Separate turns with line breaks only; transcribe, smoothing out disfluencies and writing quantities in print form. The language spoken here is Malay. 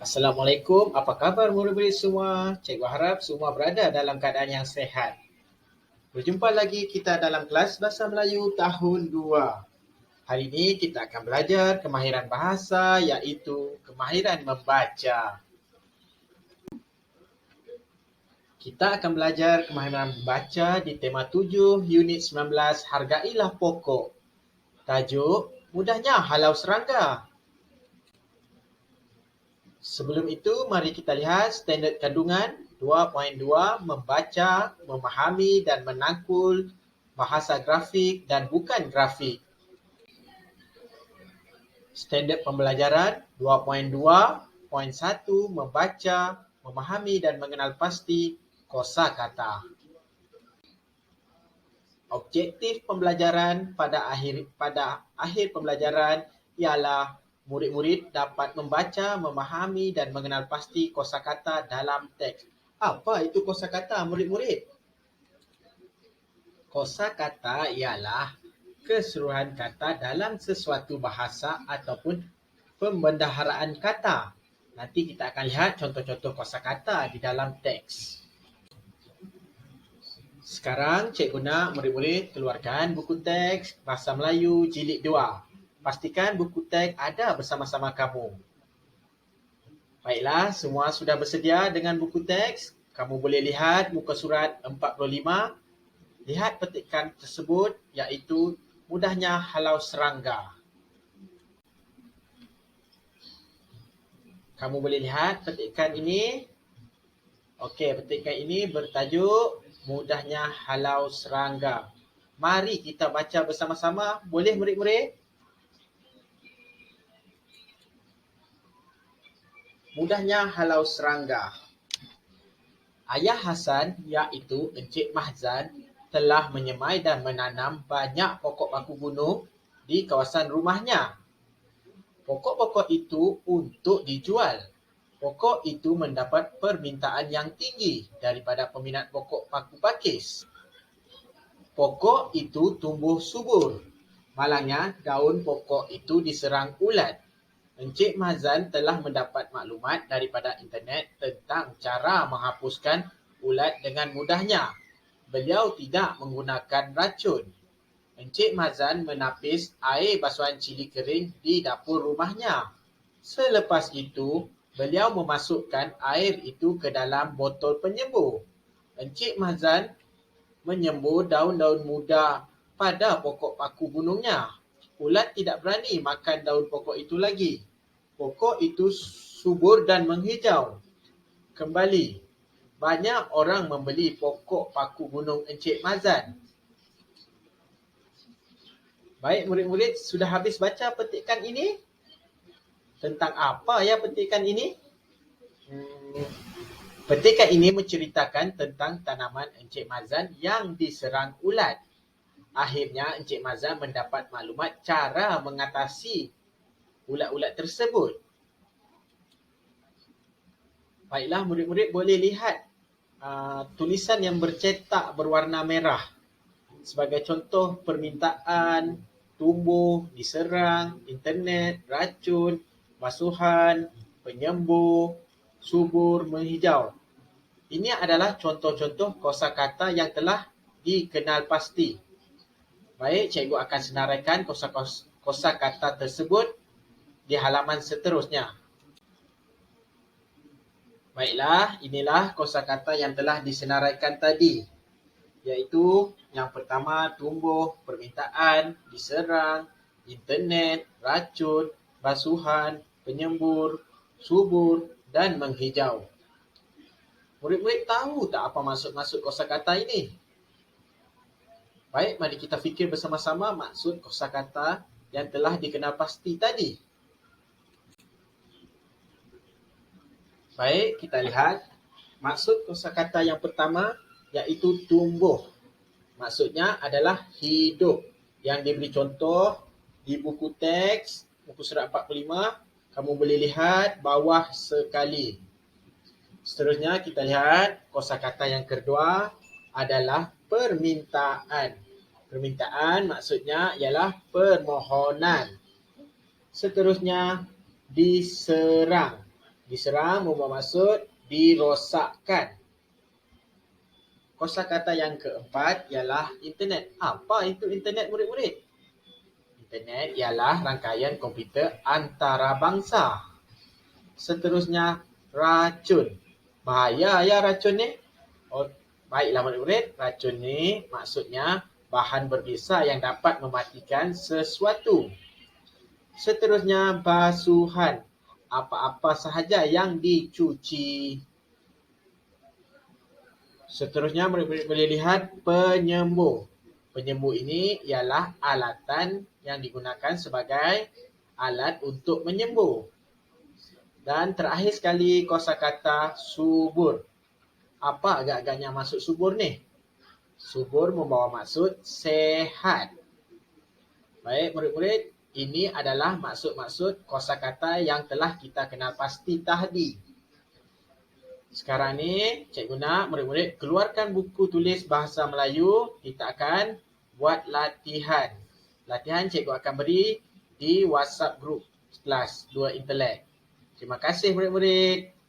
Assalamualaikum, apa khabar murid-murid semua? Cikgu harap semua berada dalam keadaan yang sihat. Berjumpa lagi kita dalam kelas Bahasa Melayu tahun 2. Hari ini kita akan belajar kemahiran bahasa iaitu kemahiran membaca. Kita akan belajar kemahiran membaca di tema 7 unit 19 Hargailah Pokok. Tajuk, mudahnya halau serangga. Sebelum itu, mari kita lihat standard kandungan 2.2 membaca, memahami dan menangkul bahasa grafik dan bukan grafik. Standard pembelajaran 2.2.1 membaca, memahami dan mengenal pasti kosakata. Objektif pembelajaran pada akhir pembelajaran ialah murid-murid dapat membaca, memahami dan mengenal pasti kosakata dalam teks. Apa itu kosakata, murid-murid? Kosakata ialah keseluruhan kata dalam sesuatu bahasa ataupun pembendaharaan kata. Nanti kita akan lihat contoh-contoh kosakata di dalam teks. Sekarang cikgu nak murid-murid keluarkan buku teks Bahasa Melayu Jilid 2. Pastikan buku teks ada bersama-sama kamu. Baiklah, semua sudah bersedia dengan buku teks? Kamu boleh lihat muka surat 45. Lihat petikan tersebut iaitu mudahnya halau serangga. Kamu boleh lihat petikan ini. Okey, petikan ini bertajuk mudahnya halau serangga. Mari kita baca bersama-sama. Boleh murid-murid? Mudahnya halau serangga. Ayah Hasan iaitu Encik Mahzan telah menyemai dan menanam banyak pokok paku gunung di kawasan rumahnya. Pokok-pokok itu untuk dijual. Pokok itu mendapat permintaan yang tinggi daripada peminat pokok paku pakis. Pokok itu tumbuh subur. Malangnya daun pokok itu diserang ulat. Encik Mahzan telah mendapat maklumat daripada internet tentang cara menghapuskan ulat dengan mudahnya. Beliau tidak menggunakan racun. Encik Mahzan menapis air basuhan cili kering di dapur rumahnya. Selepas itu, beliau memasukkan air itu ke dalam botol penyembur. Encik Mahzan menyembur daun-daun muda pada pokok paku gunungnya. Ulat tidak berani makan daun pokok itu lagi. Pokok itu subur dan menghijau. Kembali, banyak orang membeli pokok paku gunung Encik Mahzan. Baik murid-murid, sudah habis baca petikan ini? Tentang apa ya petikan ini? Petikan ini menceritakan tentang tanaman Encik Mahzan yang diserang ulat. Akhirnya Encik Mahzan mendapat maklumat cara mengatasi ulat-ulat tersebut. Baiklah murid-murid boleh lihat tulisan yang bercetak berwarna merah. Sebagai contoh permintaan, tumbuh, diserang, internet, racun, basuhan, penyembur, subur, menghijau. Ini adalah contoh-contoh kosakata yang telah dikenal pasti. Baik, cikgu akan senaraikan kosakata tersebut di halaman seterusnya. Baiklah, inilah kosakata yang telah disenaraikan tadi. Iaitu yang pertama tumbuh, permintaan, diserang, internet, racun, basuhan, penyembur, subur dan menghijau. Murid-murid tahu tak apa maksud kosakata ini? Baik, mari kita fikir bersama-sama maksud kosakata yang telah dikenal pasti tadi. Baik, kita lihat maksud kosakata yang pertama iaitu tumbuh. Maksudnya adalah hidup. Yang diberi contoh di buku teks, buku surat 45, kamu boleh lihat bawah sekali. Seterusnya kita lihat kosakata yang kedua adalah permintaan. Permintaan maksudnya ialah permohonan. Seterusnya diserang. Diserang membawa maksud dirosakkan. Kosakata yang keempat ialah internet. Apa itu internet, murid-murid? Internet ialah rangkaian komputer antarabangsa. Seterusnya, racun. Bahaya ya racun ni. Oh, baiklah murid-murid, racun ni maksudnya bahan berbisa yang dapat mematikan sesuatu. Seterusnya, basuhan. Apa-apa sahaja yang dicuci. Seterusnya, murid-murid boleh lihat penyembuh. Penyembuh ini ialah alatan yang digunakan sebagai alat untuk menyembuh. Dan terakhir sekali, kosakata subur. Apa agak-agaknya maksud subur ni? Subur membawa maksud sehat. Baik murid-murid, ini adalah maksud-maksud kosakata yang telah kita kenal pasti tadi. Sekarang ni, cikgu nak murid-murid keluarkan buku tulis bahasa Melayu. Kita akan buat latihan. Latihan cikgu akan beri di WhatsApp group kelas 2 Intelek. Terima kasih murid-murid.